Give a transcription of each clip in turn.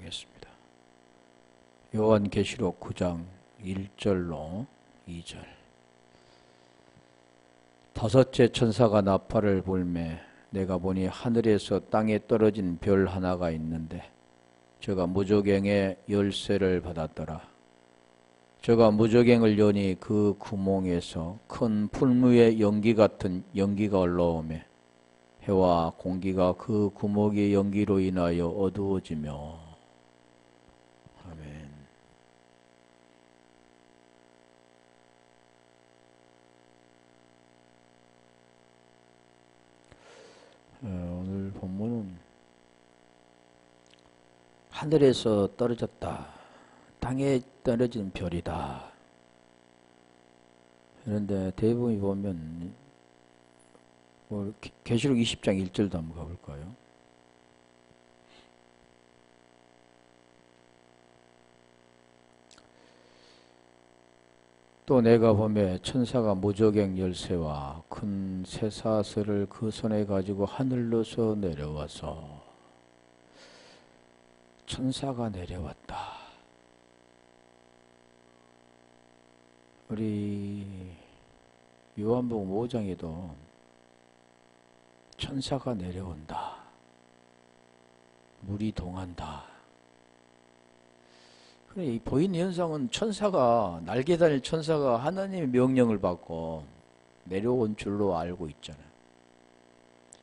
하겠습니다. 요한계시록 9장 1절로 2절. 다섯째 천사가 나팔을 불매 내가 보니 하늘에서 땅에 떨어진 별 하나가 있는데 저가 무저갱의 열쇠를 받았더라. 저가 무저갱을 여니 그 구멍에서 큰 풀무의 연기 같은 연기가 올라오매 해와 공기가 그 구멍의 연기로 인하여 어두워지며. 아멘. 오늘 본문은 하늘에서 떨어졌다, 땅에 떨어진 별이다. 그런데 대부분이 보면 계시록 20장 1절도 한번 가볼까요? 또 내가 보매 천사가 무저갱 열쇠와 큰 쇠사슬을 그 손에 가지고 하늘로서 내려와서. 천사가 내려왔다. 우리 요한복음 5장에도 천사가 내려온다, 물이 동한다. 이 보이는 현상은 천사가, 날개 달린 천사가 하나님의 명령을 받고 내려온 줄로 알고 있잖아요.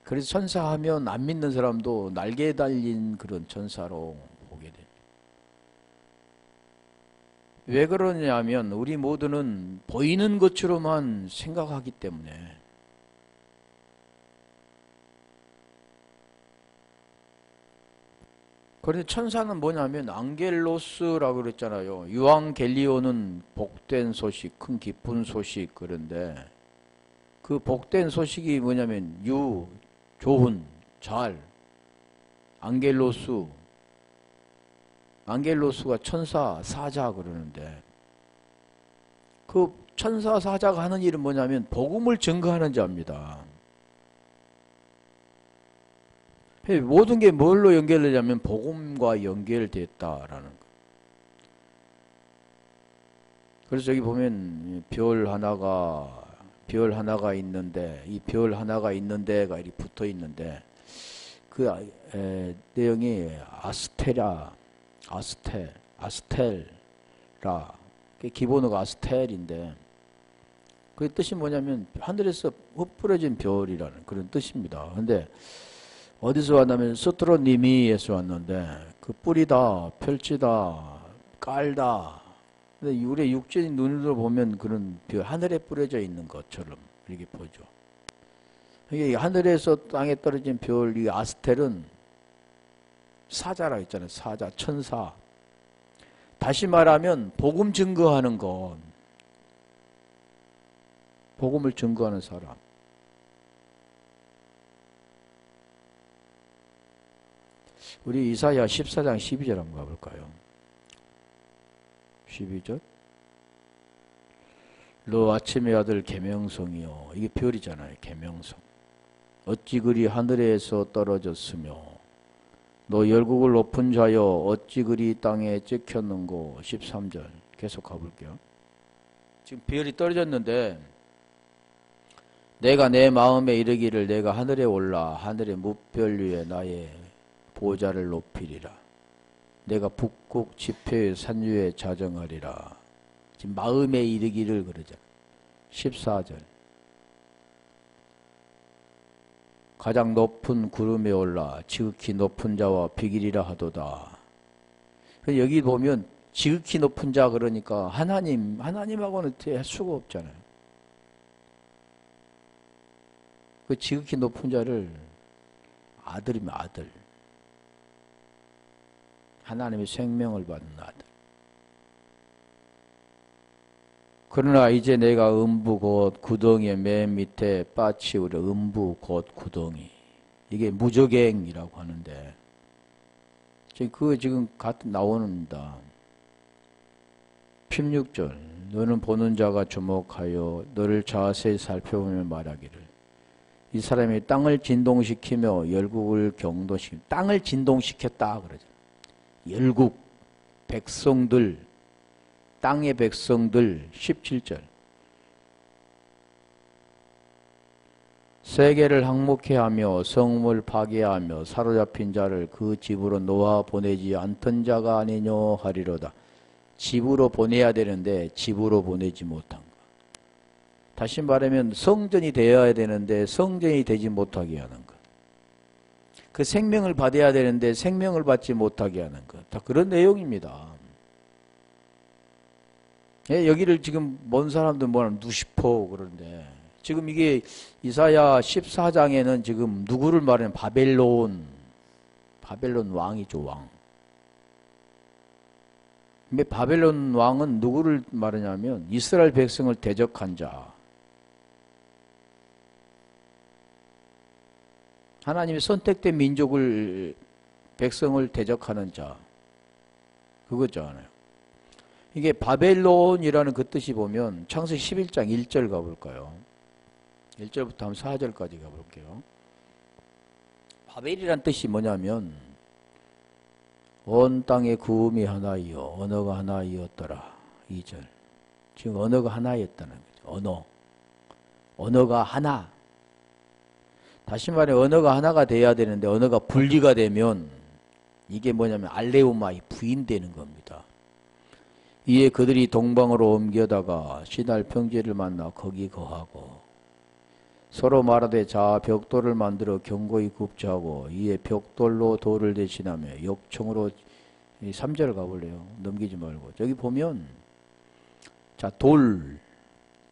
그래서 천사하면 안 믿는 사람도 날개 달린 그런 천사로 보게 됩니다. 왜 그러냐면 우리 모두는 보이는 것처럼만 생각하기 때문에. 그런데 천사는 뭐냐면 앙겔로스라고 그랬잖아요. 유앙겔리오는 복된 소식, 큰 기쁜 소식. 그런데 그 복된 소식이 뭐냐면 좋은, 잘. 앙겔로스가 천사, 사자 그러는데 그 천사, 사자가 하는 일은 뭐냐면 복음을 증거하는 자입니다. 모든 게 뭘로 연결되냐면 복음과 연결됐다라는 거. 그래서 여기 보면 별 하나가 있는데, 이 별 하나가 있는데가 이렇게 붙어 있는데 그 내용이 아스텔라. 기본어가 아스텔인데 그 뜻이 뭐냐면 하늘에서 흩뿌려진 별이라는 그런 뜻입니다. 근데 어디서 왔냐면 스트로니미에서 왔는데 그 뿌리다, 펼치다, 깔다. 근데 우리 육적인 눈으로 보면 그런 별, 하늘에 뿌려져 있는 것처럼 이렇게 보죠. 이게 하늘에서 땅에 떨어진 별, 이 아스텔은 사자라 했잖아요. 사자, 천사. 다시 말하면 복음 증거하는 것. 복음을 증거하는 사람. 우리 이사야 14장 12절 한번 가볼까요? 12절. 너 아침의 아들 계명성이요. 이게 별이잖아요. 계명성. 어찌 그리 하늘에서 떨어졌으며 너 열국을 높은 자여 어찌 그리 땅에 찍혔는고. 13절 계속 가볼게요. 지금 별이 떨어졌는데 내가 내 마음에 이르기를 내가 하늘에 올라 하늘의 무별 위에 나의 보좌를 높이리라. 내가 북극 지표의 산 위에 자정하리라. 지금 마음에 이르기를 그러잖아. 14절. 가장 높은 구름에 올라 지극히 높은 자와 비기리라 하도다. 여기 보면 지극히 높은 자 그러니까 하나님하고는 할 수가 없잖아요. 그 지극히 높은 자를 아들이면 아들. 하나님의 생명을 받는 아들. 그러나 이제 내가 음부 곧 구덩이의 맨 밑에 빠치우려. 음부 곧 구덩이. 이게 무저갱이라고 하는데 그거 지금 나오는다. 16절. 너는 보는 자가 주목하여 너를 자세히 살펴보며 말하기를 이 사람이 땅을 진동시키며 열국을 경도시키며. 땅을 진동시켰다 그러죠. 열국 백성들, 땅의 백성들 17절. 세계를 항목해 하며 성을 파괴하며 사로잡힌 자를 그 집으로 놓아 보내지 않던 자가 아니뇨 하리로다. 집으로 보내야 되는데 집으로 보내지 못한 것. 다시 말하면 성전이 되어야 되는데 성전이 되지 못하게 하는 것. 그 생명을 받아야 되는데 생명을 받지 못하게 하는 것. 다 그런 내용입니다. 여기를 지금 먼 사람들 뭐하면 누시포 그러는데 지금 이게 이사야 14장에는 지금 누구를 말하면 바벨론 왕이죠, 왕. 근데 바벨론 왕은 누구를 말하냐면 이스라엘 백성을 대적한 자. 하나님이 선택된 민족을, 백성을 대적하는 자. 그거잖아요. 이게 바벨론이라는 그 뜻이 보면 창세기 11장 1절 가볼까요? 1절부터 한 4절까지 가볼게요. 바벨이란 뜻이 뭐냐면 온 땅의 구음이 하나이요 언어가 하나이었더라. 2절. 지금 언어가 하나였다는 거죠. 언어가 하나. 다시 말해 언어가 하나가 돼야 되는데 언어가 분리가 되면 이게 뭐냐면 알레우마이 부인되는 겁니다. 이에 그들이 동방으로 옮겨다가 시날 평지를 만나 거기 거하고 서로 말하되 자 벽돌을 만들어 견고히 굽자하고 이에 벽돌로 돌을 대신하며 욕청으로 3절 가볼래요. 넘기지 말고. 저기 보면 자 돌,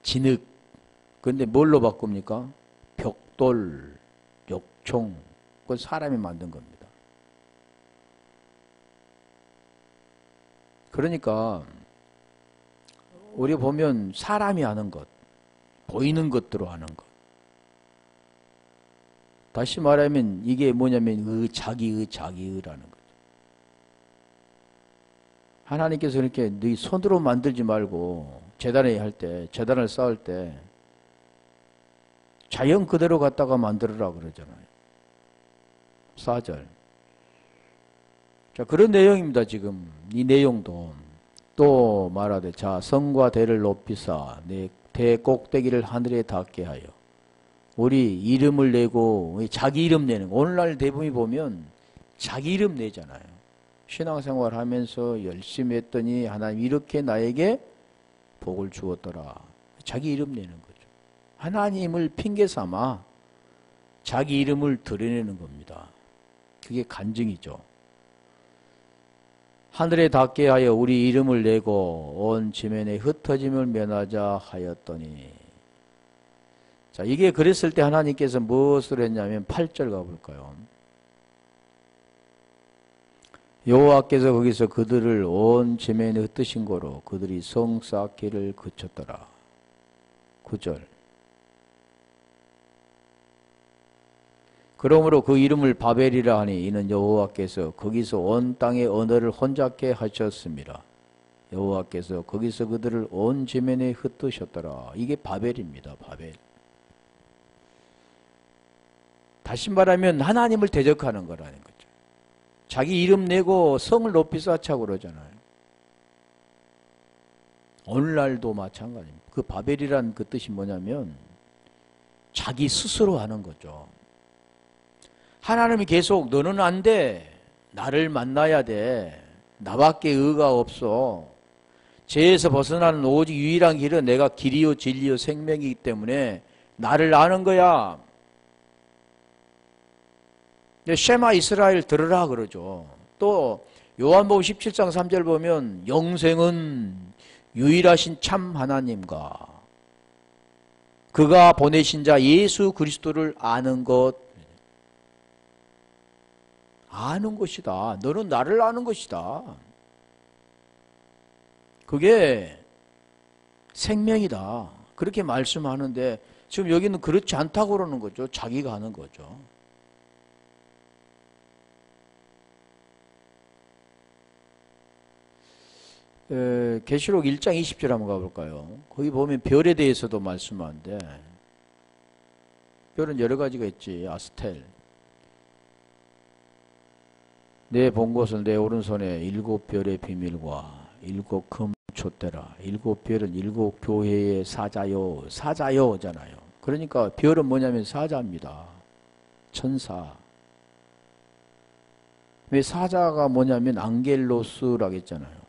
진흙. 근데 뭘로 바꿉니까? 벽돌, 욕총. 그건 사람이 만든 겁니다. 그러니까 우리 보면 사람이 하는 것, 보이는 것들로 하는 것. 다시 말하면 이게 뭐냐면 자기의라는 거죠. 하나님께서 이렇게 네 손으로 만들지 말고 제단을 쌓을 때 자연 그대로 갖다가 만들어라 그러잖아요. 4절. 자, 그런 내용입니다. 지금 이 내용도 또 말하되 자 성과 대를 높이사 내 대 꼭대기를 하늘에 닿게 하여 우리 이름을 내고 자기 이름 내는 거. 오늘날 대부분이 보면 자기 이름 내잖아요. 신앙생활 하면서 열심히 했더니 하나님 이렇게 나에게 복을 주었더라. 자기 이름 내는 거죠. 하나님을 핑계 삼아 자기 이름을 드러내는 겁니다. 그게 간증이죠. 하늘에 닿게 하여 우리 이름을 내고 온 지면에 흩어짐을 면하자 하였더니 자, 이게 그랬을 때 하나님께서 무엇을 했냐면 8절 가볼까요? 여호와께서 거기서 그들을 온 지면에 흩으신 거로 그들이 성 쌓기를 그쳤더라. 9절. 그러므로 그 이름을 바벨이라 하니 이는 여호와께서 거기서 온 땅의 언어를 혼잡게 하셨습니다. 여호와께서 거기서 그들을 온 지면에 흩으셨더라. 이게 바벨입니다. 바벨. 다시 말하면 하나님을 대적하는 거라는 거죠. 자기 이름 내고 성을 높이 쌓자고 그러잖아요. 오늘날도 마찬가지입니다. 그 바벨이란 그 뜻이 뭐냐면 자기 스스로 하는 거죠. 하나님이 계속 너는 안 돼. 나를 만나야 돼. 나밖에 의가 없어. 죄에서 벗어나는 오직 유일한 길은 내가 길이요 진리요 생명이기 때문에 나를 아는 거야. 쉐마 이스라엘 들으라 그러죠. 또 요한복음 17장 3절 보면 영생은 유일하신 참 하나님과 그가 보내신 자 예수 그리스도를 아는 것. 아는 것이다. 너는 나를 아는 것이다. 그게 생명이다. 그렇게 말씀하는데 지금 여기는 그렇지 않다고 그러는 거죠. 자기가 하는 거죠. 계시록 1장 20절 한번 가볼까요? 거기 보면 별에 대해서도 말씀하는데 별은 여러 가지가 있지. 아스텔. 내 본 것은 내 오른손에 일곱 별의 비밀과 일곱 금 촛대라. 일곱 별은 일곱 교회의 사자요. 사자요잖아요. 그러니까 별은 뭐냐면 사자입니다. 천사. 왜 사자가 뭐냐면 앙겔로스라고 했잖아요.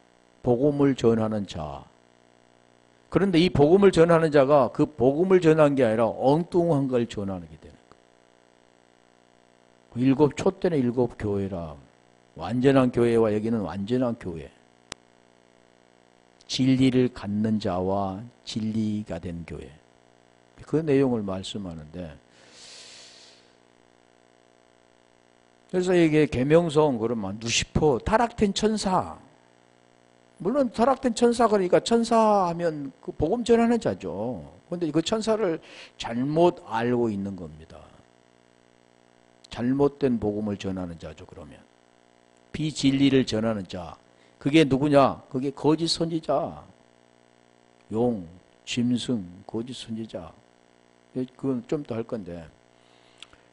복음을 전하는 자. 그런데 이 복음을 전하는 자가 그 복음을 전하는 게 아니라 엉뚱한 걸 전하게 되는 거예요. 일곱 촛대는 일곱 교회라. 완전한 교회와 여기는 완전한 교회. 진리를 갖는 자와 진리가 된 교회. 그 내용을 말씀하는데, 그래서 이게 계명성 그러면 누시퍼 타락된 천사. 물론 타락된 천사 그러니까 천사하면 그 복음 전하는 자죠. 그런데 그 천사를 잘못 알고 있는 겁니다. 잘못된 복음을 전하는 자죠. 그러면 비진리를 전하는 자. 그게 누구냐? 그게 거짓 선지자. 용, 짐승, 거짓 선지자. 그건 좀 더 할 건데.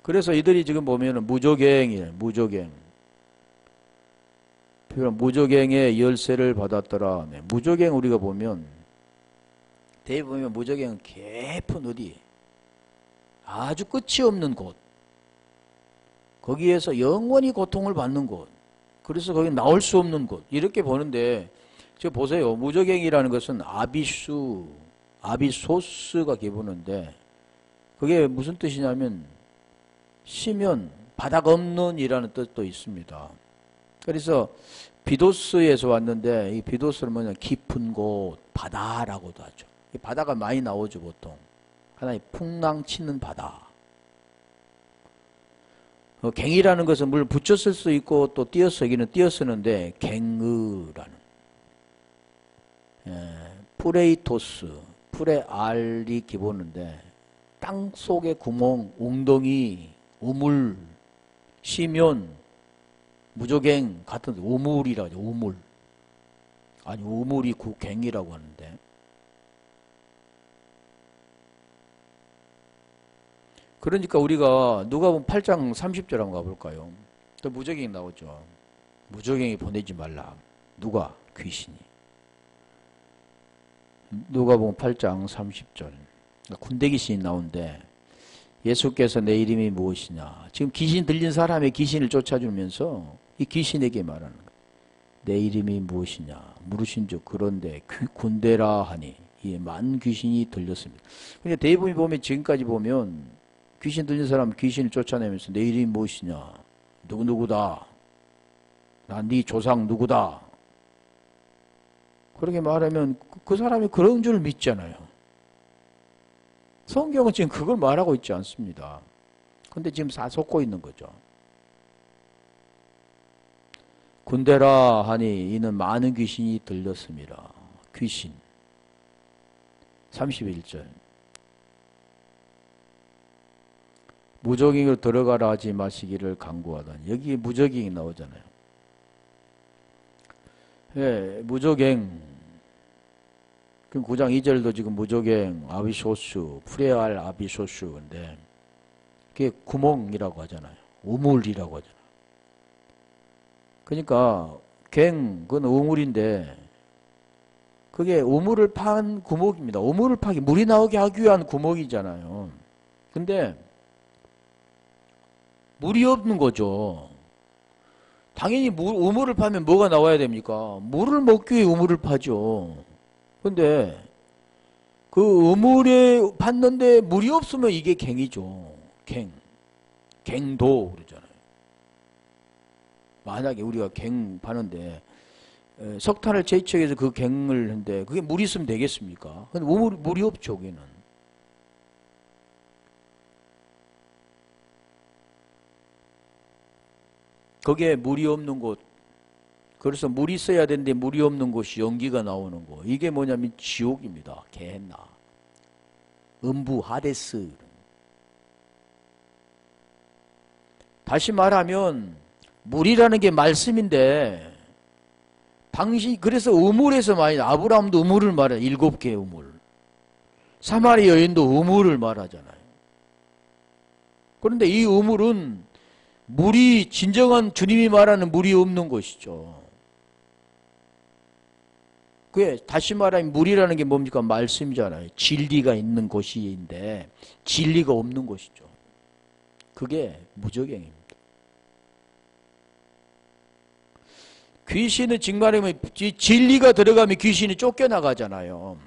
그래서 이들이 지금 보면은 무조갱이에요. 무조갱. 무조갱의 열쇠를 받았더라. 네. 무조갱 우리가 보면 대부분 무조갱은 깊은 어디 아주 끝이 없는 곳. 거기에서 영원히 고통을 받는 곳. 그래서 거기 나올 수 없는 곳. 이렇게 보는데 지금 보세요. 무조갱이라는 것은 아비소스가 기본인데 그게 무슨 뜻이냐면 시면 바닥 없는 이라는 뜻도 있습니다. 그래서 비도스에서 왔는데 이 비도스는 뭐냐 깊은 곳, 바다라고도 하죠. 이 바다가 많이 나오죠 보통. 하나의 풍랑 치는 바다. 갱이라는 것은 물 붙였을 수 있고 또 띄어쓰기는 띄어쓰는데 갱의라는 프레이토스, 프레알이 기본인데 땅 속의 구멍, 웅덩이, 우물, 시면, 무조갱 같은 우물이라고 하죠. 우물. 아니 우물이 갱이라고 하는데 그러니까 우리가 누가복음 8장 30절 한번 가볼까요? 또 무조갱이 나오죠. 무조갱이 보내지 말라. 누가? 귀신이. 누가복음 8장 30절. 군대 귀신이 나오는데 예수께서 내 이름이 무엇이냐. 지금 귀신 들린 사람의 귀신을 쫓아주면서 이 귀신에게 말하는 거예요. 내 이름이 무엇이냐 물으신즉 그런데 군대라 하니 이 만 귀신이 들렸습니다. 근데 대부분 보면 지금까지 보면 귀신 들린 사람 귀신을 쫓아내면서 내 이름이 무엇이냐 누구누구다 난 네 조상 누구다 그렇게 말하면 그 사람이 그런 줄 믿잖아요. 성경은 지금 그걸 말하고 있지 않습니다. 근데 지금 다 속고 있는 거죠. 군대라 하니 이는 많은 귀신이 들렸습니다. 귀신 31절 무적행으로 들어가라 하지 마시기를 간구하다니. 여기 무적행이 나오잖아요. 예, 무적행. 그럼 9장 2절도 지금 무적행, 아비소스, 프레알 아비소스인데 그게 구멍이라고 하잖아요. 우물이라고 하잖아요. 그러니까 그건 우물인데 그게 우물을 판 구멍입니다. 우물을 파기, 물이 나오게 하기 위한 구멍이잖아요. 근데 물이 없는 거죠. 당연히 우물을 파면 뭐가 나와야 됩니까? 물을 먹기 위해 우물을 파죠. 근데 그 우물에 팠는데 물이 없으면 이게 갱이죠. 갱도 그러잖아요. 만약에 우리가 갱 파는데 석탄을 채취해서 그 갱을 하는데 그게 물이 있으면 되겠습니까? 근데 물이 없죠, 거기는. 거기에 물이 없는 곳, 그래서 물이 있어야 되는데 물이 없는 곳이 연기가 나오는 곳. 이게 뭐냐면 지옥입니다. 게헨나, 음부, 하데스. 다시 말하면 물이라는 게 말씀인데 그래서 우물에서 많이 아브라함도 우물을 말해요. 7개의 우물. 사마리 여인도 우물을 말하잖아요. 그런데 이 우물은 물이 진정한 주님이 말하는 물이 없는 것이죠. 그게 다시 말하면 물이라는 게 뭡니까? 말씀이잖아요. 진리가 있는 곳인데 진리가 없는 곳이죠. 그게 무저갱입니다. 귀신은 정말이면 진리가 들어가면 귀신이 쫓겨나가잖아요.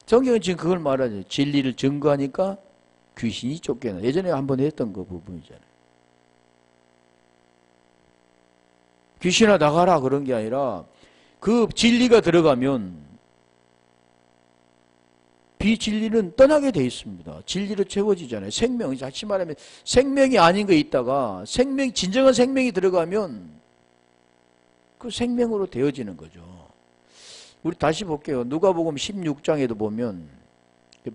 성경은 지금 그걸 말하죠. 진리를 증거하니까 귀신이 쫓겨나. 예전에 한번 했던 그 부분이잖아요. 귀신아 나가라 그런 게 아니라 그 진리가 들어가면 비진리는 떠나게 돼 있습니다. 진리로 채워지잖아요. 생명, 다시 말하면 생명이 아닌 거 있다가 진정한 생명이 들어가면 그 생명으로 되어지는 거죠. 우리 다시 볼게요. 누가복음 16장에도 보면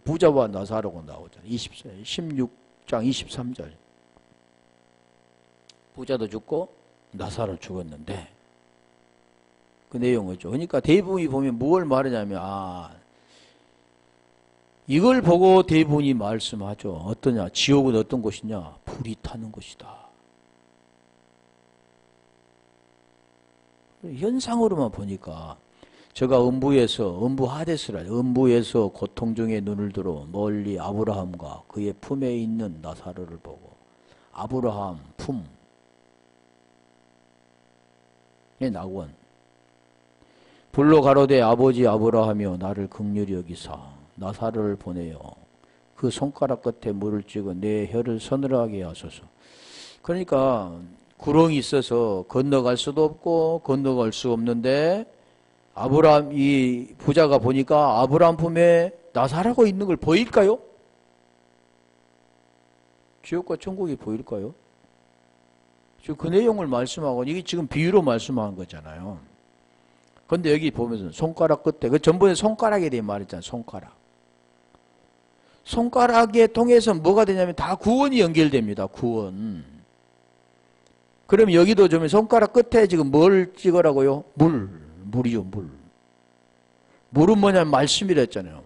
부자와 나사로가 나오잖아요. 16장 23절. 부자도 죽고 나사로 죽었는데 그 내용이죠. 그러니까 대부분이 보면 뭘 말하냐면 이걸 보고 대부분이 말씀하죠. 어떠냐? 지옥은 어떤 곳이냐? 불이 타는 곳이다. 현상으로만 보니까 제가 음부 하데스라 음부에서 고통 중에 눈을 들어 멀리 아브라함과 그의 품에 있는 나사로를 보고 아브라함 품의 낙원 불로 가로되 아버지 아브라함이여 나를 긍휼히 여기사 나사로를 보내어 그 손가락 끝에 물을 찍어 내 혀를 서늘하게 하소서. 그러니까 구렁이 있어서 건너갈 수도 없고 건너갈 수 없는데 아브라함 이 부자가 보니까 아브라함 품에 나사로가 있는 걸 보일까요? 지옥과 천국이 보일까요? 지금 그 내용을 말씀하고 이게 지금 비유로 말씀한 거잖아요. 근데 여기 보면서 손가락 끝에 그 전번에 손가락에 대해 말했잖아요. 손가락에 통해서 뭐가 되냐면 다 구원이 연결됩니다. 구원. 그럼 여기도 좀 손가락 끝에 지금 뭘 찍으라고요? 물이요, 물. 물은 뭐냐면 말씀이라 했잖아요.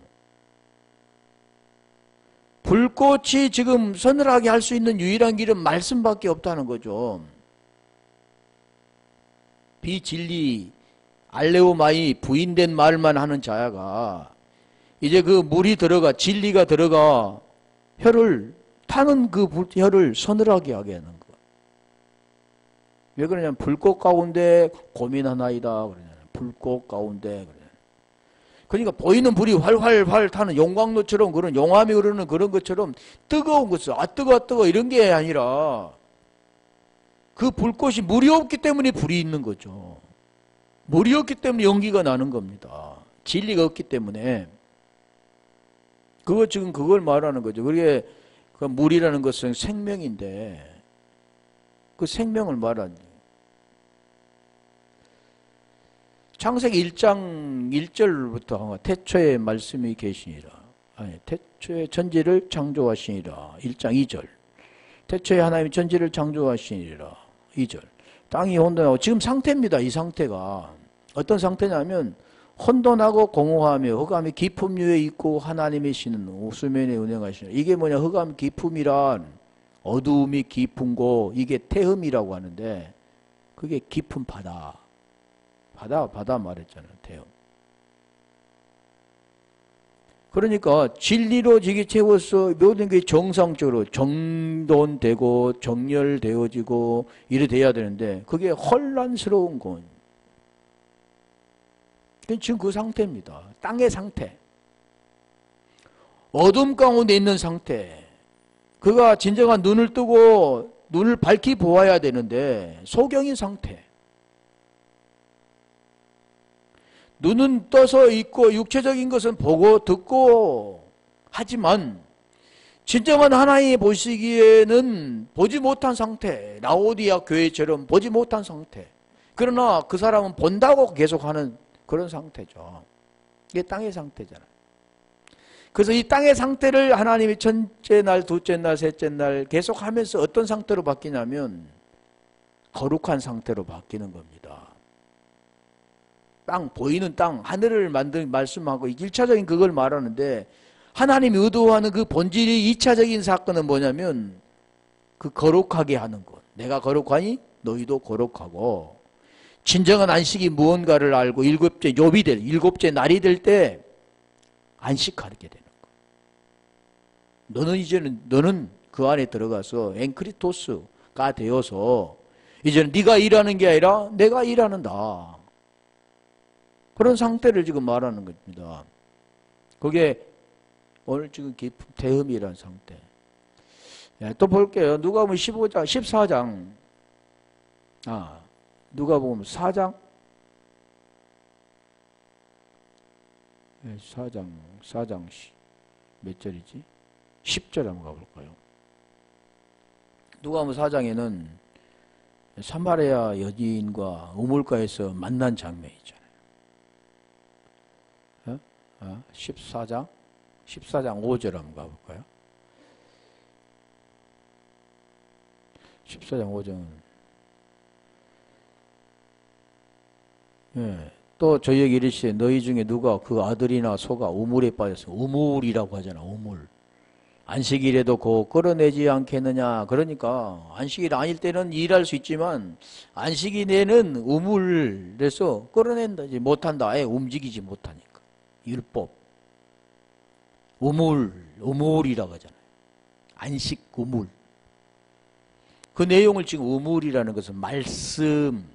불꽃이 지금 서늘하게 할 수 있는 유일한 길은 말씀밖에 없다는 거죠. 비진리, 알레오마이 부인된 말만 하는 자야가 이제 그 물이 들어가, 진리가 들어가 혀를 타는 그 혀를 서늘하게 하게 하는 거. 왜 그러냐면 불꽃 가운데 고민하나이다. 그러냐면 불꽃 가운데 그러냐면. 그러니까 보이는 불이 활활활 타는 용광로처럼 그런 용암이 흐르는 그런 것처럼 뜨거운 것을 뜨거 이런 게 아니라 그 불꽃이 물이 없기 때문에 불이 있는 거죠. 물이 없기 때문에 연기가 나는 겁니다. 진리가 없기 때문에. 지금 그걸 말하는 거죠. 그게 그 물이라는 것은 생명인데 그 생명을 말하는 거예요. 창세기 1장 1절부터 태초에 말씀이 계시니라. 태초에 천지를 창조하시니라. 1장 2절. 태초에 하나님이 천지를 창조하시니라. 2절. 땅이 혼돈하고 지금 상태입니다. 이 상태가. 어떤 상태냐면 혼돈하고 공허하며 흑암이 깊음 위에 있고 하나님의 신은 수면에 운행하시니라. 이게 뭐냐? 흑암 깊음이란 어두움이 깊은 곳, 이게 태음이라고 하는데 그게 깊은 바다 말했잖아요. 태음. 그러니까 진리로 지게 채워서 모든 게 정상적으로 정돈되고 정렬되어지고 이래 돼야 되는데 그게 혼란스러운 건 지금 그 상태입니다. 땅의 상태. 어둠 가운데 있는 상태. 그가 진정한 눈을 뜨고 눈을 밝히 보아야 되는데 소경인 상태. 눈은 떠서 있고 육체적인 것은 보고 듣고 하지만 진정한 하나님이 보시기에는 보지 못한 상태. 라오디아 교회처럼 보지 못한 상태. 그러나 그 사람은 본다고 계속하는 그런 상태죠. 이게 땅의 상태잖아요. 그래서 이 땅의 상태를 하나님이 첫째 날, 둘째 날, 셋째 날 계속하면서 어떤 상태로 바뀌냐면 거룩한 상태로 바뀌는 겁니다. 땅, 보이는 땅, 하늘을 말씀하고 1차적인 그걸 말하는데 하나님이 의도하는 그 본질이 2차적인 사건은 뭐냐면 그 거룩하게 하는 것, 내가 거룩하니 너희도 거룩하고, 진정한 안식이 무언가를 알고 일곱째 날이 될 때 안식하게 되는 거야. 너는 그 안에 들어가서 엔크리토스가 되어서 이제는 네가 일하는 게 아니라 내가 일하는다. 그런 상태를 지금 말하는 겁니다. 그게 오늘 지금 깊은 대흠이라는 상태. 예, 또 볼게요. 누가복음 15장, 14장. 누가복음 4장. 4장 몇 절이지? 10절 한번 가볼까요? 누가복음 4장에는 사마리아 여인과 우물가에서 만난 장면이 있잖아요. 14장 5절 한번 가볼까요? 14장 5절은 또 저희에게 이르시되 너희 중에 누가 그 아들이나 소가 우물에 빠졌어. 우물이라고 하잖아. 우물. 안식일에도 그 끌어내지 않겠느냐. 그러니까 안식일 아닐 때는 일할 수 있지만 안식일에는 우물에서 끌어낸다지 못한다. 아예 움직이지 못하니까. 율법. 우물이라고 하잖아요. 안식 우물. 그 내용을 지금 우물이라는 것은 말씀.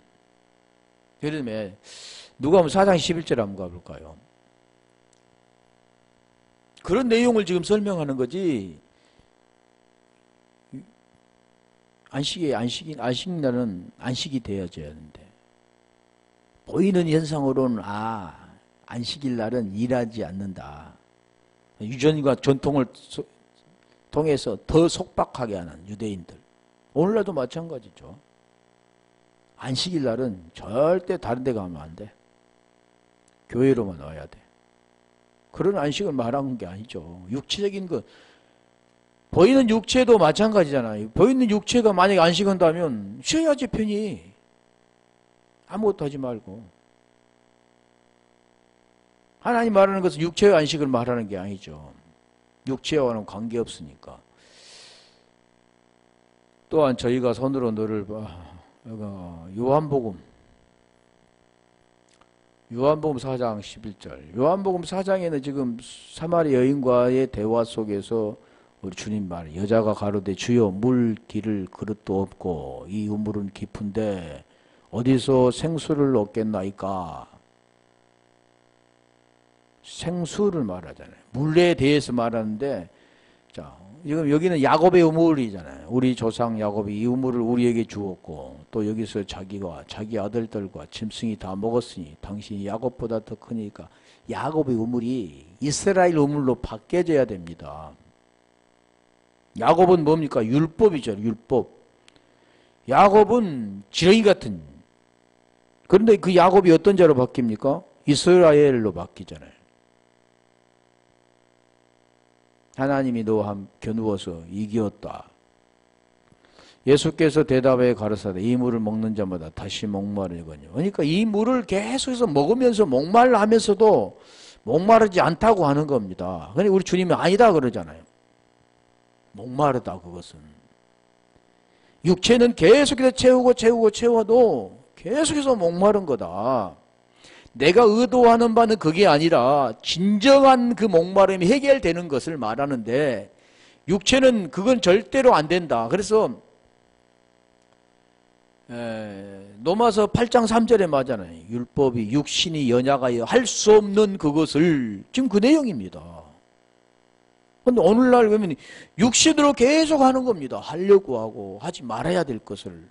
예를 들면 누가복음 4장 11절 한번 가볼까요? 그런 내용을 지금 설명하는 거지. 안식날은 안식이 되어져야 하는데 보이는 현상으로는 안식일 날은 일하지 않는다. 유전과 전통을 통해서 더 속박하게 하는 유대인들. 오늘날도 마찬가지죠. 안식일 날은 절대 다른 데 가면 안 돼. 교회로만 와야 돼. 그런 안식을 말하는 게 아니죠. 육체적인 거. 보이는 육체도 마찬가지잖아요. 보이는 육체가 만약에 안식한다면 쉬어야지 편히. 아무것도 하지 말고. 하나님 말하는 것은 육체의 안식을 말하는 게 아니죠. 육체와는 관계없으니까. 또한 저희가 손으로 너를 요한복음 4장 11절. 요한복음 4장에는 지금 사마리 여인과의 대화 속에서 우리 주님 말, 여자가 가로되 주여 물 기를 그릇도 없고 이 우물은 깊은데 어디서 생수를 얻겠나이까. 생수를 말하잖아요. 물에 대해서 말하는데, 자, 지금 여기는 야곱의 우물이잖아요. 우리 조상 야곱이 이 우물을 우리에게 주었고 또 여기서 자기와 자기 아들들과 짐승이 다 먹었으니 당신이 야곱보다 더 크니까 야곱의 우물이 이스라엘 우물로 바뀌어져야 됩니다. 야곱은 뭡니까? 율법이죠. 율법. 야곱은 지렁이 같은. 그런데 그 야곱이 어떤 자로 바뀝니까? 이스라엘로 바뀌잖아요. 하나님이 너와 겨누어서 이기었다. 예수께서 대답해 가르사대 이 물을 먹는 자마다 다시 목마르거든요. 그러니까 이 물을 계속해서 먹으면서 목말라 하면서도 목마르지 않다고 하는 겁니다. 그러니까 우리 주님이 아니다 그러잖아요. 목마르다 그것은. 육체는 계속해서 채워도 계속해서 목마른 거다. 내가 의도하는 바는 그게 아니라 진정한 그 목마름이 해결되는 것을 말하는데 육체는 그건 절대로 안 된다. 그래서 로마서 8장 3절에 맞잖아요. 율법이 육신이 연약하여 할 수 없는 그것을 지금 그 내용입니다. 그런데 오늘날 보면 육신으로 계속 하는 겁니다. 하려고 하고 하지 말아야 될 것을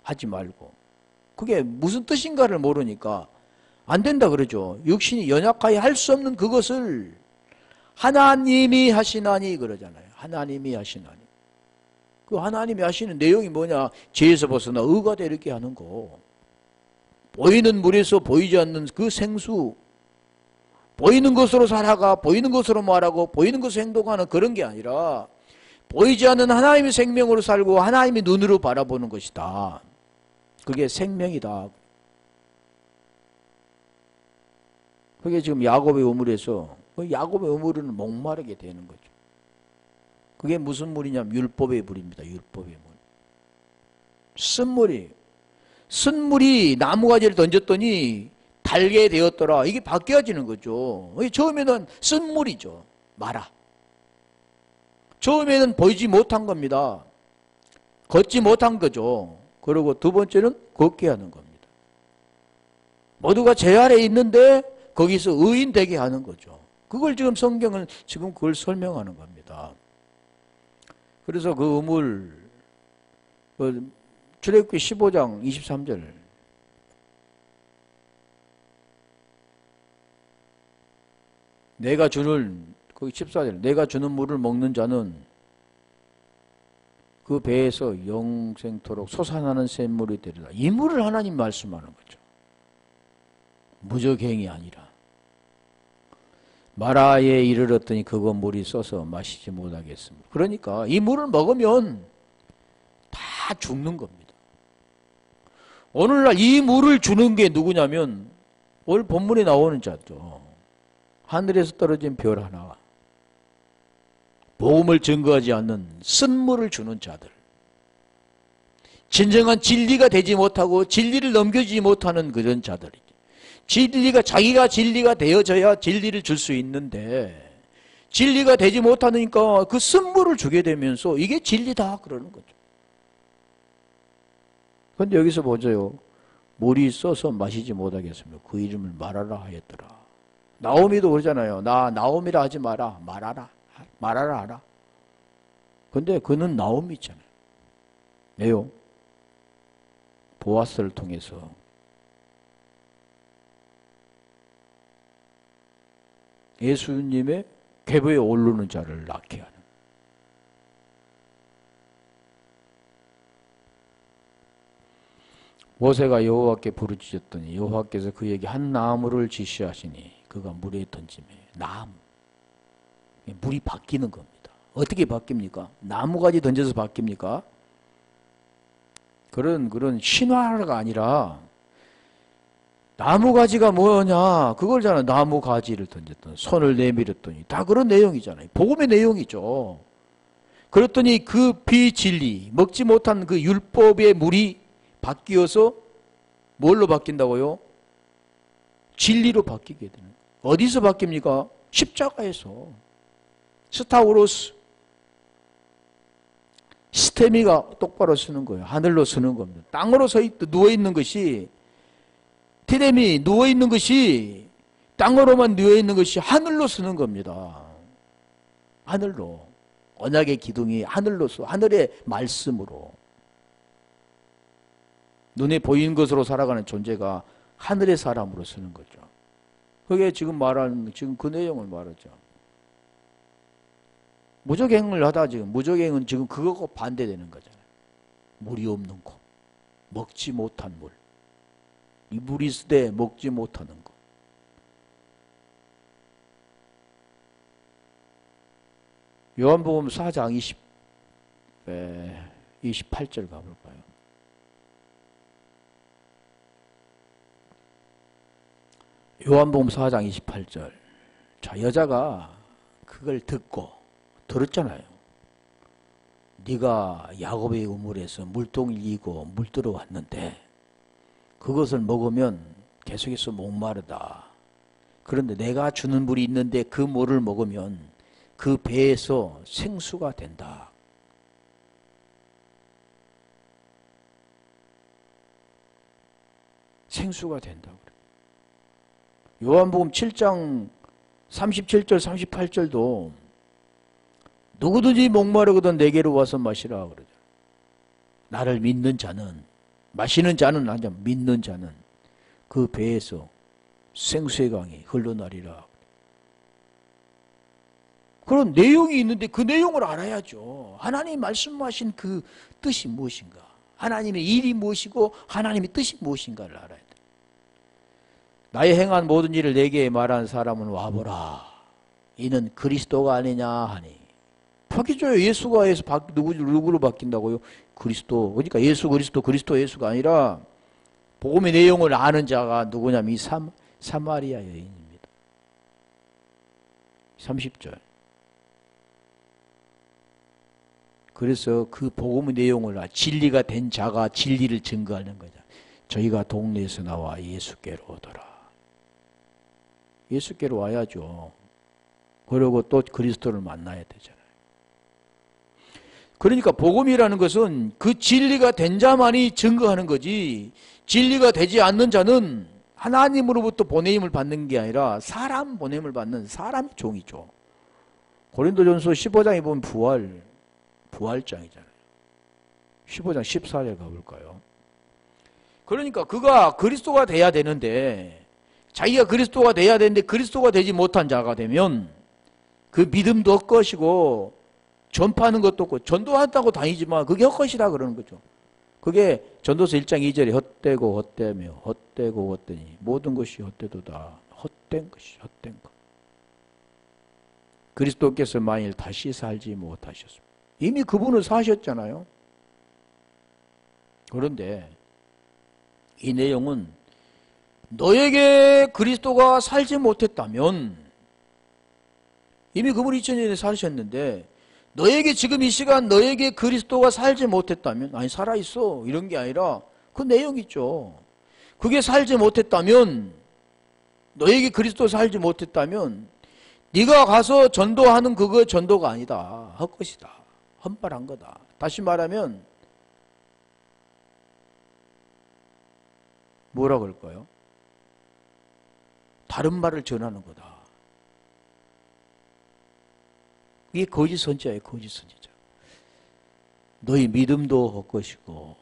하지 말고. 그게 무슨 뜻인가를 모르니까 안 된다 그러죠. 육신이 연약하여 할 수 없는 그것을 하나님이 하시나니 그러잖아요. 하나님이 하시나니. 그 하나님이 하시는 내용이 뭐냐? 죄에서 벗어나 의가 되게 하는 거. 보이는 물에서 보이지 않는 그 생수. 보이는 것으로 살아가, 보이는 것으로 말하고, 보이는 것으로 행동하는 그런 게 아니라 보이지 않는 하나님의 생명으로 살고 하나님의 눈으로 바라보는 것이다. 그게 생명이다. 그게 지금 야곱의 우물에서 야곱의 우물은 목마르게 되는 거죠. 그게 무슨 물이냐면 율법의 물입니다. 율법의 물. 쓴물이. 쓴물이 나무가지를 던졌더니 달게 되었더라. 이게 바뀌어지는 거죠. 처음에는 쓴물이죠. 마라. 처음에는 보이지 못한 겁니다. 걷지 못한 거죠. 그리고 두 번째는 걷게 하는 겁니다. 모두가 제 아래에 있는데 거기서 의인 되게 하는 거죠. 그걸 지금 성경은 지금 그걸 설명하는 겁니다. 그래서 그 우물, 출애굽기 15장 23절. 내가 주는, 거기 14절. 내가 주는 물을 먹는 자는 그 배에서 영생토록 솟아나는 샘물이 되리라. 이 물을 하나님 말씀하는 거죠. 무적행이 아니라. 마라에 이르렀더니 그거 물이 써서 마시지 못하겠습니다. 그러니까 이 물을 먹으면 다 죽는 겁니다. 오늘날 이 물을 주는 게 누구냐면 오늘 본문에 나오는 자죠. 하늘에서 떨어진 별 하나. 복음을 증거하지 않는 쓴물을 주는 자들. 진정한 진리가 되지 못하고 진리를 넘겨주지 못하는 그런 자들이죠. 진리가, 자기가 진리가 되어져야 진리를 줄 수 있는데 진리가 되지 못하니까 그 쓴물을 주게 되면서 이게 진리다 그러는 거죠. 그런데 여기서 보세요. 물이 써서 마시지 못하겠으며 그 이름을 말하라 하였더라. 나오미도 그러잖아요. 나 나오미라 하지 마라. 말하라 하라. 근데 그는 나오미잖아요. 왜요? 보아스를 통해서 예수님의 궤보에 오르는 자를 낳게 하는. 모세가 여호와께 부르짖었더니 여호와께서 그에게 한 나무를 지시하시니 그가 물에 던지매 나무. 물이 바뀌는 겁니다. 어떻게 바뀝니까? 나무가지 던져서 바뀝니까? 그런 신화가 아니라 나무가지가 뭐냐? 그걸잖아. 나무가지를 던졌더니 손을 내밀었더니 다 그런 내용이잖아요. 복음의 내용이죠. 그랬더니 그 비진리, 먹지 못한 그 율법의 물이 바뀌어서 뭘로 바뀐다고요? 진리로 바뀌게 되는. 어디서 바뀝니까? 십자가에서. 스타우로스. 스테미가 똑바로 서는 거예요. 하늘로 서는 겁니다. 땅으로 누워있는 것이, 티뎀이 누워있는 것이, 땅으로만 누워있는 것이 하늘로 서는 겁니다. 하늘로. 언약의 기둥이 하늘로서, 하늘의 말씀으로. 눈에 보이는 것으로 살아가는 존재가 하늘의 사람으로 서는 거죠. 그게 지금 말하는, 지금 그 내용을 말하죠. 무적행을 하다 지금, 무적행은 지금 그거하고 반대되는 거잖아요. 물이 없는 곳. 먹지 못한 물. 이 물이 있을 때 먹지 못하는 것. 요한복음 4장 28절 가볼까요? 요한복음 4장 28절. 자, 여자가 그걸 듣고 들었잖아요. 네가 야곱의 우물에서 물동을 이고 물들어 왔는데 그것을 먹으면 계속해서 목마르다. 그런데 내가 주는 물이 있는데 그 물을 먹으면 그 배에서 생수가 된다. 생수가 된다. 요한복음 7장 37절 38절도 누구든지 목마르거든 내게로 와서 마시라 그러죠. 나를 믿는 자는, 마시는 자는 아니야, 믿는 자는 그 배에서 생수의 강이 흘러나리라. 그런 내용이 있는데 그 내용을 알아야죠. 하나님 말씀하신 그 뜻이 무엇인가, 하나님의 일이 무엇이고 하나님의 뜻이 무엇인가를 알아야 돼. 나의 행한 모든 일을 내게 말한 사람은 와보라. 이는 그리스도가 아니냐 하니. 바뀌죠. 예수가 누구로 바뀐다고요? 그리스도. 그러니까 예수 그리스도, 그리스도 예수가 아니라 복음의 내용을 아는 자가 누구냐면 이 사마리아 여인입니다. 30절. 그래서 그 복음의 내용을 진리가 된 자가 진리를 증거하는 거죠. 저희가 동네에서 나와 예수께로 오더라. 예수께로 와야죠. 그리고 또 그리스도를 만나야 되잖아요. 그러니까 복음이라는 것은 그 진리가 된 자만이 증거하는 거지, 진리가 되지 않는 자는 하나님으로부터 보내임을 받는 게 아니라 사람 보냄을 받는 사람의 종이죠. 고린도전서 15장에 보면 부활장이잖아요. 15장 14절 가볼까요? 그러니까 그가 그리스도가 돼야 되는데, 자기가 그리스도가 돼야 되는데 그리스도가 되지 못한 자가 되면 그 믿음도 헛것이고 전파하는 것도 없고, 전도한다고 다니지만 그게 헛것이라 그러는 거죠. 그게 전도서 1장 2절에 헛되고 헛되며 헛되고 헛되니 모든 것이 헛되도다. 헛된 것이 헛된 것. 그리스도께서 만일 다시 살지 못하셨습니다. 이미 그분은 사셨잖아요. 그런데 이 내용은 너에게 그리스도가 살지 못했다면, 이미 그분이 2000년에 살으셨는데 너에게 지금 이 시간 너에게 그리스도가 살지 못했다면, 아니 살아있어 이런 게 아니라 그 내용 있죠. 그게 살지 못했다면, 너에게 그리스도 살지 못했다면 네가 가서 전도하는 그거 전도가 아니다. 헛것이다. 헛발한 거다. 다시 말하면 뭐라 그럴까요? 다른 말을 전하는 거다. 이게 거짓 선지자예요. 거짓 선지자. 너희 믿음도 헛것이고,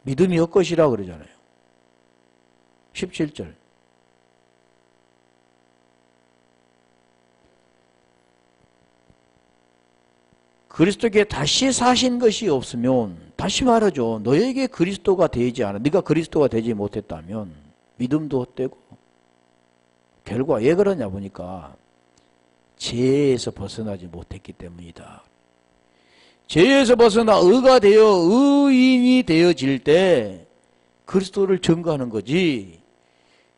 믿음이 헛것이라 그러잖아요. 17절. 그리스도께 다시 사신 것이 없으면, 다시 말하죠. 너에게 그리스도가 되지 않아, 네가 그리스도가 되지 못했다면 믿음도 헛되고, 결과 왜 그러냐 보니까 죄에서 벗어나지 못했기 때문이다. 죄에서 벗어나 의가 되어 의인이 되어질 때 그리스도를 증거하는 거지,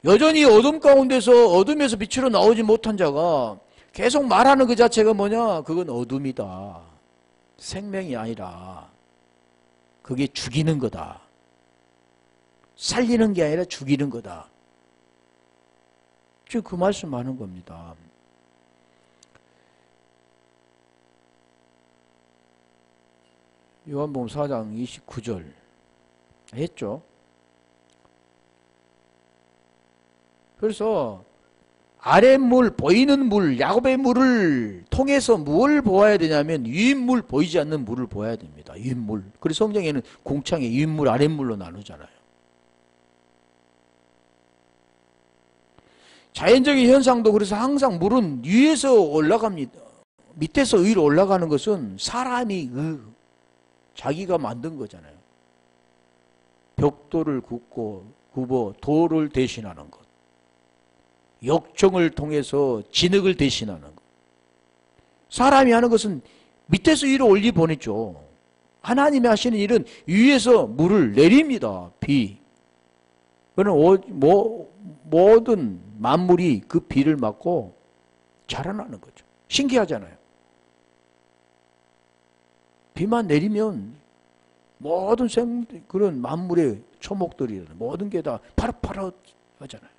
여전히 어둠 가운데서 어둠에서 빛으로 나오지 못한 자가 계속 말하는 그 자체가 뭐냐? 그건 어둠이다. 생명이 아니라 그게 죽이는 거다. 살리는 게 아니라 죽이는 거다. 즉 그 말씀하는 겁니다. 요한복음 4장 29절 했죠. 그래서 아랫물, 보이는 물, 야곱의 물을 통해서 뭘 보아야 되냐면 윗물, 보이지 않는 물을 보아야 됩니다. 윗물. 그래서 성경에는 공창에 윗물, 아랫물로 나누잖아요. 자연적인 현상도 그래서 항상 물은 위에서 올라갑니다. 밑에서 위로 올라가는 것은 사람이 자기가 만든 거잖아요. 벽돌을 굽어 돌을 대신하는 것. 욕정을 통해서 진흙을 대신하는 것. 사람이 하는 것은 밑에서 위로 올리 보냈죠. 하나님이 하시는 일은 위에서 물을 내립니다. 비. 그는 모든 만물이 그 비를 맞고 자라나는 거죠. 신기하잖아요. 비만 내리면 모든 그런 만물의 초목들이 모든 게 다 파릇파릇 하잖아요.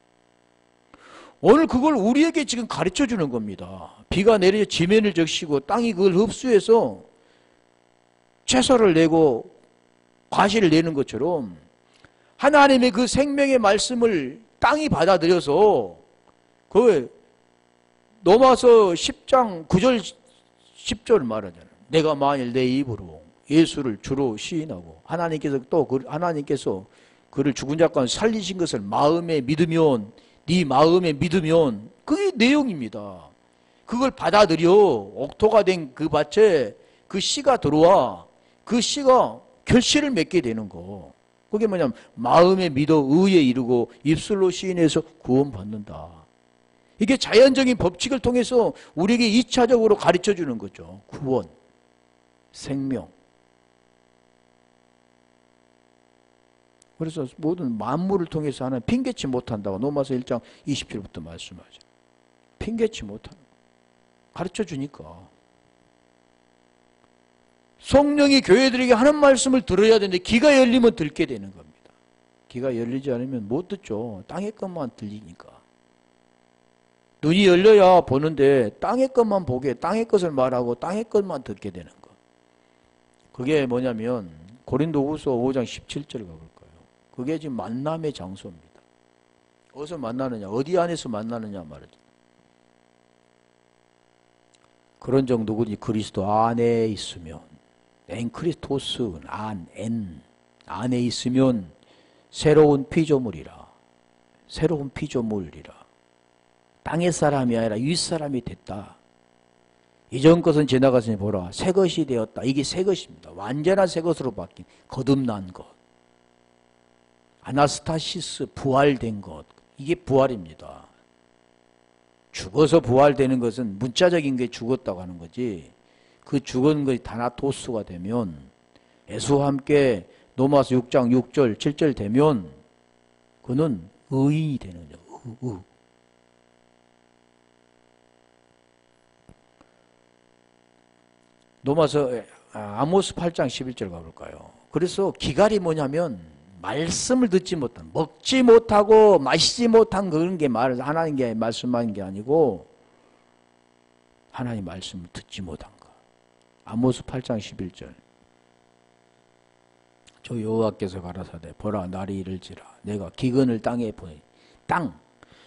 오늘 그걸 우리에게 지금 가르쳐 주는 겁니다. 비가 내려 지면을 적시고 땅이 그걸 흡수해서 채소를 내고 과실을 내는 것처럼 하나님의 그 생명의 말씀을 땅이 받아들여서 그 로마서 10장 9절 10절 말하잖아요. 내가 만일 내 입으로 예수를 주로 시인하고 하나님께서 그를 죽은 자 가운데 살리신 것을 마음에 믿으면, 네 마음에 믿으면, 그게 내용입니다. 그걸 받아들여 옥토가 된 그 밭에 그 씨가 들어와 그 씨가 결실을 맺게 되는 거. 그게 뭐냐면 마음에 믿어 의에 이르고 입술로 시인해서 구원받는다. 이게 자연적인 법칙을 통해서 우리에게 2차적으로 가르쳐 주는 거죠. 구원, 생명. 그래서 모든 만물을 통해서 하나님 핑계치 못한다고 로마서 1장 20절부터 말씀하죠. 핑계치 못하는 거. 가르쳐 주니까. 성령이 교회들에게 하는 말씀을 들어야 되는데 귀가 열리면 듣게 되는 겁니다. 귀가 열리지 않으면 못 듣죠. 땅의 것만 들리니까. 눈이 열려야 보는데 땅의 것만 보게, 땅의 것을 말하고 땅의 것만 듣게 되는 거. 그게 뭐냐면 고린도후서 5장 17절 가볼 거예요. 그게 지금 만남의 장소입니다. 어디서 만나느냐, 어디 안에서 만나느냐 말이죠. 그런 정도군요. 그리스도 안에 있으면, 엔 크리스토스, 안에 있으면 새로운 피조물이라. 새로운 피조물이라. 땅의 사람이 아니라 윗사람이 됐다. 이전 것은 지나갔으니 보라, 새 것이 되었다. 이게 새 것입니다. 완전한 새 것으로 바뀐, 거듭난 것. 아나스타시스, 부활된 것. 이게 부활입니다. 죽어서 부활되는 것은 문자적인 게 죽었다고 하는 거지, 그 죽은 것이 다나토스가 되면, 예수와 함께 로마서 6장 6절 7절 되면 그는 의인이 되는 거죠. 아모스 8장 11절 가볼까요? 그래서 기갈이 뭐냐면 말씀을 듣지 못한, 먹지 못하고 마시지 못한 그런 게 하나님께 말씀하는 게 아니고 하나님 말씀을 듣지 못한 거. 아모스 8장 11절. 저 여호와께서 가라사대 보라 날이 이를지라 내가 기근을 땅에 보내. 땅.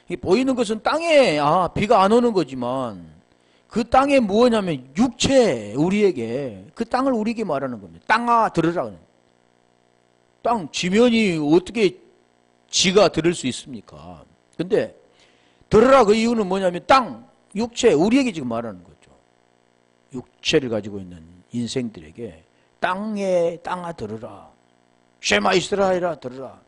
이 보이는 것은 땅에 비가 안 오는 거지만 그 땅에 뭐냐면 육체, 우리에게 그 땅을 우리에게 말하는 겁니다. 땅아 들으라. 땅 지면이 어떻게 지가 들을 수 있습니까? 근데 들으라 그 이유는 뭐냐면 땅, 육체, 우리에게 지금 말하는 거죠. 육체를 가지고 있는 인생들에게 땅아 들으라. 쉐마 이스라엘아 들으라.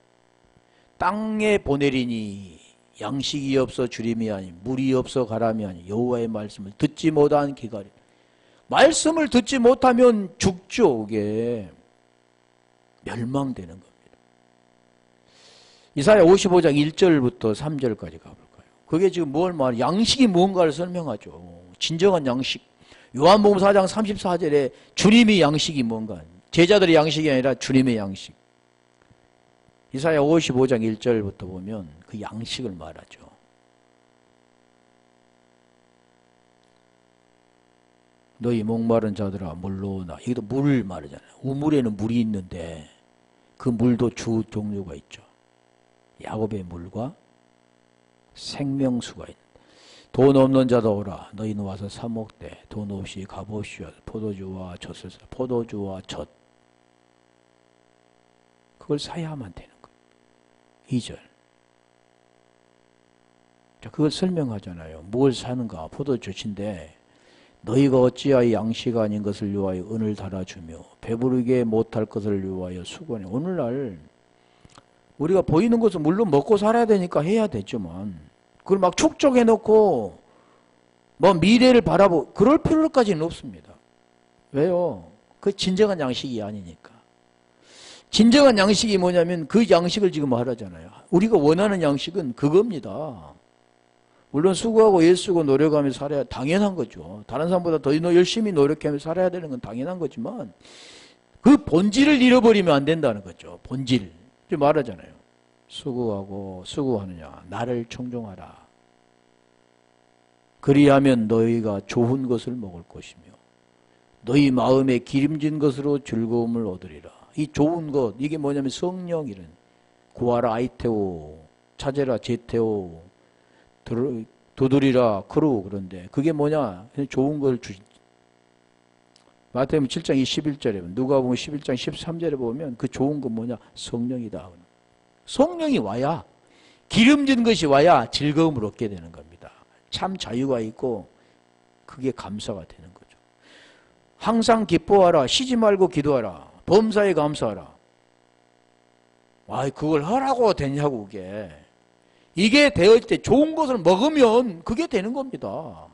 땅에 보내리니 양식이 없어 주림이 아니 물이 없어 가람이 아니 여호와의 말씀을 듣지 못한 기갈이. 말씀을 듣지 못하면 죽죠. 그게 멸망되는 겁니다. 이사야 55장 1절부터 3절까지 가볼까요? 그게 지금 뭘 말해? 양식이 뭔가를 설명하죠. 진정한 양식. 요한복음 4장 34절에 주님의 양식이 뭔가, 제자들의 양식이 아니라 주님의 양식. 이사야 55장 1절부터 보면 그 양식을 말하죠. 너희 목마른 자들아 물로 오나. 여기도 물을 말하잖아요. 우물에는 물이 있는데 그 물도 주 종류가 있죠. 야곱의 물과 생명수가 있는. 돈 없는 자도 오라. 너희는 와서 사 먹되 돈 없이 값없이 포도주와 젖을 사. 포도주와 젖. 그걸 사야만 되는 거예요. 2절. 자, 그걸 설명하잖아요. 뭘 사는가? 포도주인데 너희가 어찌하여 양식 아닌 것을 위하여 은을 달아주며 배부르게 못할 것을 위하여 수고하냐. 오늘날 우리가 보이는 것은 물론 먹고 살아야 되니까 해야 되지만 그걸 막 축적해놓고 뭐 미래를 바라보고 그럴 필요까지는 없습니다. 왜요? 그 진정한 양식이 아니니까. 진정한 양식이 뭐냐면 그 양식을 지금 말하잖아요. 우리가 원하는 양식은 그겁니다. 물론 수고하고 애쓰고 노력하며 살아야 당연한 거죠. 다른 사람보다 더 열심히 노력하며 살아야 되는 건 당연한 거지만 그 본질을 잃어버리면 안 된다는 거죠. 본질. 지금 말하잖아요. 수고하고 수고하느냐. 나를 청종하라. 그리하면 너희가 좋은 것을 먹을 것이며 너희 마음에 기름진 것으로 즐거움을 얻으리라. 이 좋은 것, 이게 뭐냐면 성령이란 구하라 아이테오, 찾으라 제테오, 두드리라 크루. 그런데 그게 뭐냐? 좋은 걸 주신. 마태복음 7장 21절에 누가복음 11장 13절에 보면 그 좋은 건 뭐냐? 성령이다. 성령이 와야, 기름진 것이 와야 즐거움을 얻게 되는 겁니다. 참 자유가 있고 그게 감사가 되는 거죠. 항상 기뻐하라. 쉬지 말고 기도하라. 범사에 감사하라. 그걸 하라고 되냐고. 그게 이게 되을 때 좋은 것을 먹으면 그게 되는 겁니다.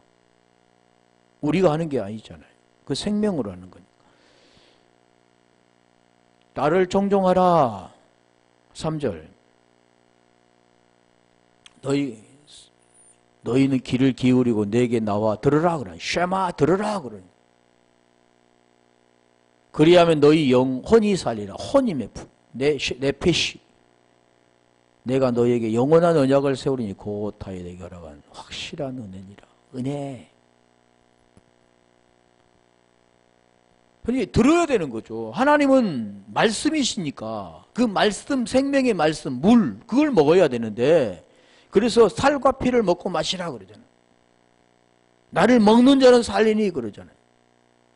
우리가 하는 게 아니잖아요. 그 생명으로 하는 거니까. 나를 청종하라. 3절. 너희는 귀를 기울이고 내게 나와 들으라 그래. 쉐마 들으라 그래. 그리하면 너희 영혼이 살리라. 혼임의 네페시. 내가 너에게 영원한 언약을 세우리니 곧하에 내게 허락한 확실한 은혜니라. 은혜. 그러니까 들어야 되는 거죠. 하나님은 말씀이시니까 그 말씀, 생명의 말씀, 물, 그걸 먹어야 되는데, 그래서 살과 피를 먹고 마시라 그러잖아요. 나를 먹는 자는 살리니 그러잖아요.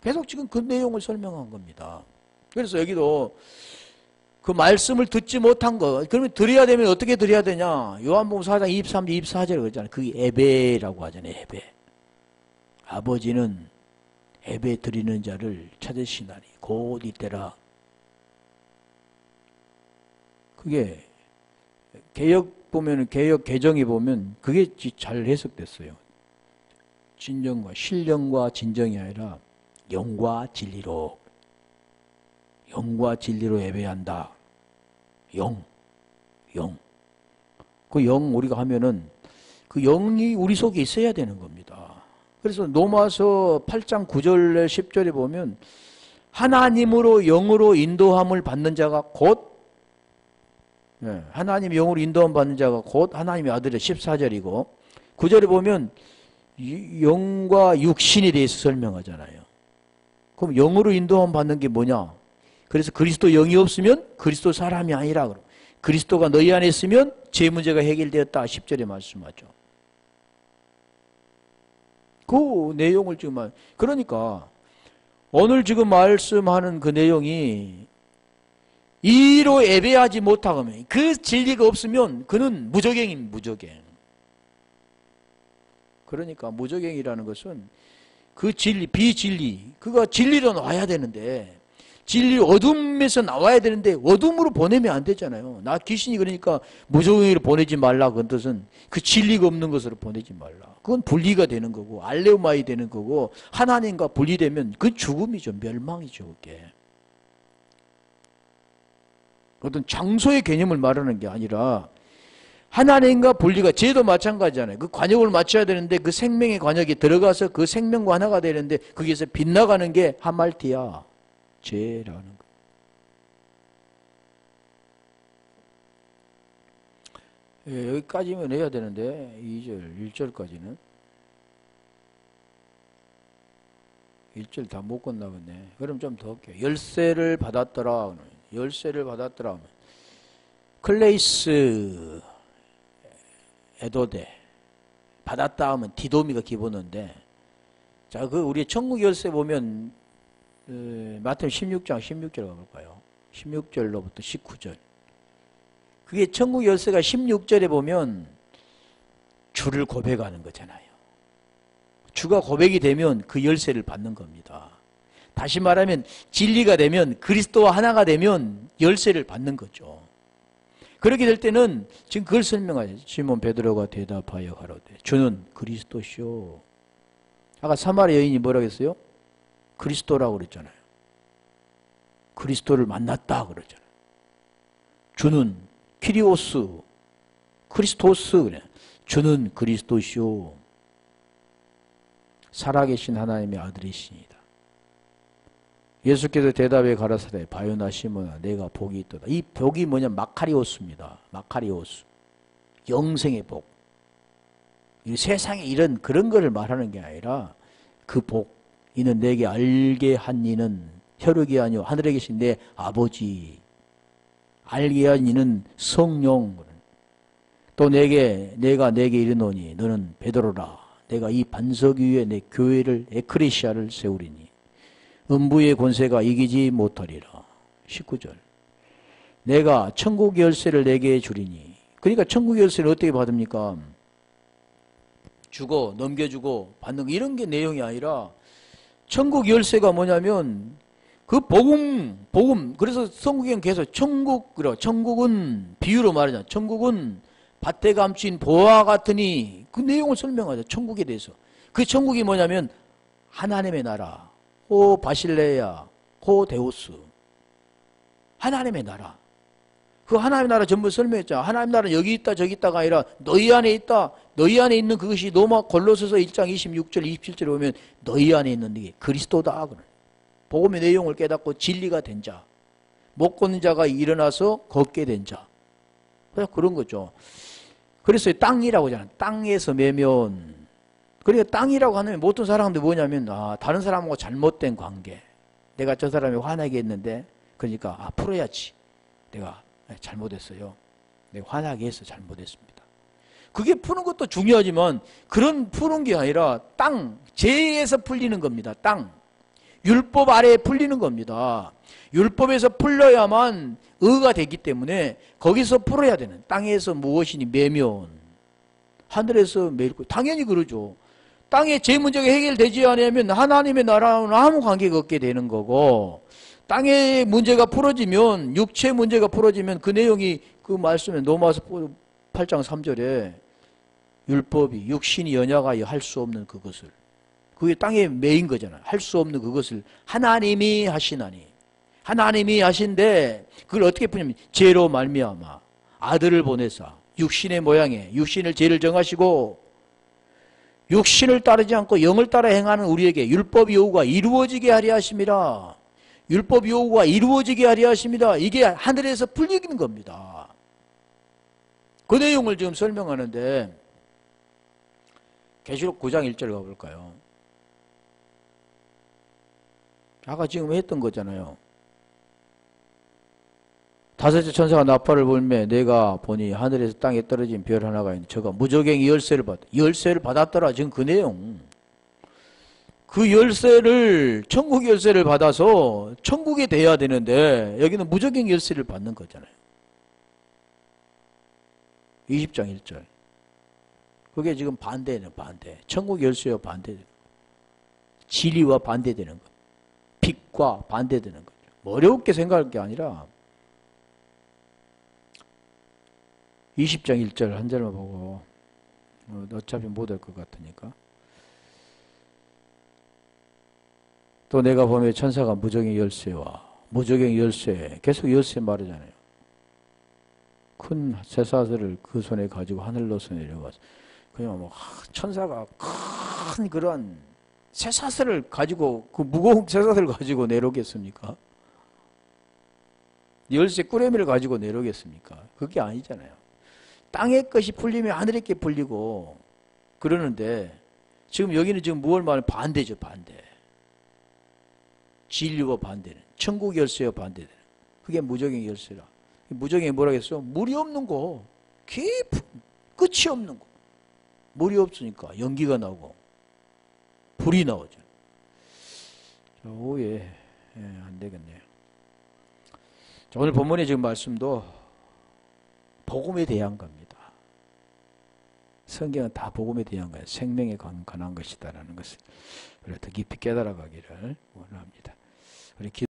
계속 지금 그 내용을 설명한 겁니다. 그래서 여기도 그 말씀을 듣지 못한 거, 그러면 드려야 되면 어떻게 드려야 되냐? 요한복음 4장 23, 24절에 그러잖아요. 그게 예배라고 하잖아요. 예배. 아버지는 예배 드리는 자를 찾으시나니 곧 이때라. 그게 개역 보면은, 개역 개정에 보면 그게 잘 해석됐어요. 진정과 신령과 진정이 아니라 영과 진리로, 영과 진리로 예배한다. 영. 그 영 우리가 하면은 그 영이 우리 속에 있어야 되는 겁니다. 그래서 로마서 8장 9절 10절에 보면 하나님으로 영으로 인도함을 받는 자가 곧, 하나님 영으로 인도함 받는 자가 곧 하나님의 아들의 14절이고 9절에 보면 영과 육신에 대해서 설명하잖아요. 그럼 영으로 인도함 받는 게 뭐냐? 그래서 그리스도 영이 없으면 그리스도 사람이 아니라, 그리스도가 너희 안에 있으면 죄 문제가 해결되었다 10절에 말씀하죠. 그 내용을 지금, 그러니까 오늘 지금 말씀하는 그 내용이 이로 예배하지 못하면, 그 진리가 없으면 그는 무저갱입니다. 무저갱. 그러니까 무저갱이라는 것은 그 진리, 비진리, 그가 진리로 나와야 되는데, 진리 어둠에서 나와야 되는데 어둠으로 보내면 안 되잖아요. 나 귀신이 그러니까 무저갱이로 보내지 말라, 그 뜻은 그 진리가 없는 것으로 보내지 말라. 그건 분리가 되는 거고 알레오마이 되는 거고, 하나님과 분리되면 그 죽음이죠. 멸망이죠. 그게 어떤 장소의 개념을 말하는 게 아니라 하나님과 분리가, 죄도 마찬가지잖아요. 그 관역을 맞춰야 되는데 그 생명의 관역에 들어가서 그 생명과 하나가 되는데 거기에서 빗나가는 게 하말티야, 죄라는 거. 여기까지면 해야 되는데 2절, 1절까지는 1절 다 못 끝나겠네. 그럼 좀 더 할게요. 열쇠를 받았더라. 열쇠를 받았더라. 클레이스 에도데 받았다 하면 디도미가 기본인데, 자, 그 우리 천국 열쇠 보면 마태복음 16장 16절 가볼까요? 16절로부터 19절. 그게 천국 열쇠가 16절에 보면 주를 고백하는 거잖아요. 주가 고백이 되면 그 열쇠를 받는 겁니다. 다시 말하면 진리가 되면, 그리스도와 하나가 되면 열쇠를 받는 거죠. 그렇게 될 때는 지금 그걸 설명하죠. 시몬 베드로가 대답하여 가로되 주는 그리스도시오. 아까 사마리아 여인이 뭐라고 했어요? 그리스도라고 그랬잖아요. 그리스도를 만났다 그러잖아요. 주는 키리오스, 크리스토스, 그래. 주는 그리스도시오. 살아계신 하나님의 아들이시니다. 예수께서 대답해 가라사대 바요나 시몬아 내가 복이 있도다. 이 복이 뭐냐? 마카리오스입니다. 마카리오스. 영생의 복. 이 세상에 이런 그런 거를 말하는 게 아니라 그 복. 이는 내게 알게 한 이는 혈육이 아니오 하늘에 계신 내 아버지. 알게 한 이는 성령. 또 내가 내게 이르노니 너는 베드로라. 내가 이 반석 위에 내 교회를 에크레시아를 세우리니 음부의 권세가 이기지 못하리라. 19절. 내가 천국 열쇠를 내게 주리니. 그러니까 천국 열쇠를 어떻게 받습니까? 주고 넘겨주고 받는 거, 이런 게 내용이 아니라 천국 열쇠가 뭐냐면 그 복음. 그래서 성경에 계속 천국은 비유로 말하잖아. 천국은 밭에 감춘 보화 같으니, 그 내용을 설명하죠. 천국에 대해서. 그 천국이 뭐냐면 하나님의 나라. 호 바실레야, 호 데우스. 하나님의 나라. 그 하나님의 나라 전부 설명했잖아. 하나님의 나라는 여기 있다 저기 있다가 아니라 너희 안에 있다. 너희 안에 있는 그것이 골로새서 1장 26절 27절에 보면 너희 안에 있는 게 그리스도다. 복음의 내용을 깨닫고 진리가 된 자, 못 걷는 자가 일어나서 걷게 된 자. 그런 거죠. 그래서 땅이라고 하잖아요. 땅에서 매면. 그러니까 땅이라고 하면 모든 사람들 뭐냐면 다른 사람하고 잘못된 관계. 내가 저 사람이 화나게 했는데 그러니까 풀어야지. 내가 잘못했어요. 내가 화나게 해서 잘못했습니다. 그게 푸는 것도 중요하지만 그런 푸는 게 아니라 땅, 죄에서 풀리는 겁니다. 땅. 율법 아래에 풀리는 겁니다. 율법에서 풀려야만 의가 되기 때문에 거기서 풀어야 되는, 땅에서 무엇이니 매면 하늘에서 매일 거. 당연히 그러죠. 땅에 제 문제가 해결되지 않으면 하나님의 나라와는 아무 관계가 없게 되는 거고, 땅의 문제가 풀어지면, 육체 문제가 풀어지면 그 내용이 그 말씀에 로마서 8장 3절에 율법이 육신이 연약하여 할 수 없는 그것을, 그게 땅에 매인 거잖아요. 할 수 없는 그것을 하나님이 하시나니. 하나님이 하신데 그걸 어떻게 푸냐면 죄로 말미암아 아들을 보내사 육신의 모양에 육신을 죄를 정하시고 육신을 따르지 않고 영을 따라 행하는 우리에게 율법 요구가 이루어지게 하려 하심이라. 율법 요구가 이루어지게 하려 하십니다. 이게 하늘에서 풀리는 겁니다. 그 내용을 지금 설명하는데 계시록 9장 1절 가볼까요? 아까 지금 했던 거잖아요. 다섯째 천사가 나팔을 불매 내가 보니 하늘에서 땅에 떨어진 별 하나가 있는데 저가 무저갱이 열쇠를 받았더라. 지금 그 내용. 그 열쇠를, 천국 열쇠를 받아서 천국에 돼야 되는데 여기는 무저갱이 열쇠를 받는 거잖아요. 20장 1절. 그게 지금 반대는 반대. 천국 열쇠와 반대되는 거. 진리와 반대되는 거. 빛과 반대되는 거죠. 뭐 어렵게 생각할 게 아니라 20장 1절 한 절만 보고 어차피 못 할 것 같으니까. 또 내가 보면 천사가 무저갱이 열쇠와 무저갱이 열쇠, 계속 열쇠 말하잖아요. 큰 쇠사슬을 그 손에 가지고 하늘로서 내려와서 그냥 뭐 천사가 큰 그런 쇠사슬을 가지고, 그 무거운 쇠사슬을 가지고 내려오겠습니까? 열쇠 꾸러미를 가지고 내려오겠습니까? 그게 아니잖아요. 땅의 것이 풀리면 하늘의 게 풀리고 그러는데 지금 여기는 지금 무엇을 말하면 반대죠. 반대. 진리와 반대는 천국 열쇠와 반대되는, 그게 무저갱이 열쇠라. 무저갱이 뭐라고 했어? 물이 없는 거, 깊은 끝이 없는 거. 물이 없으니까 연기가 나고 불이 나오죠. 자, 오해 안 되겠네요. 자, 오늘 본문의 지금 말씀도 복음에 대한 겁니다. 성경은 다 복음에 대한 거예요. 생명에 관한 것이다라는 것을 우리가 더 깊이 깨달아가기를 원합니다. 우리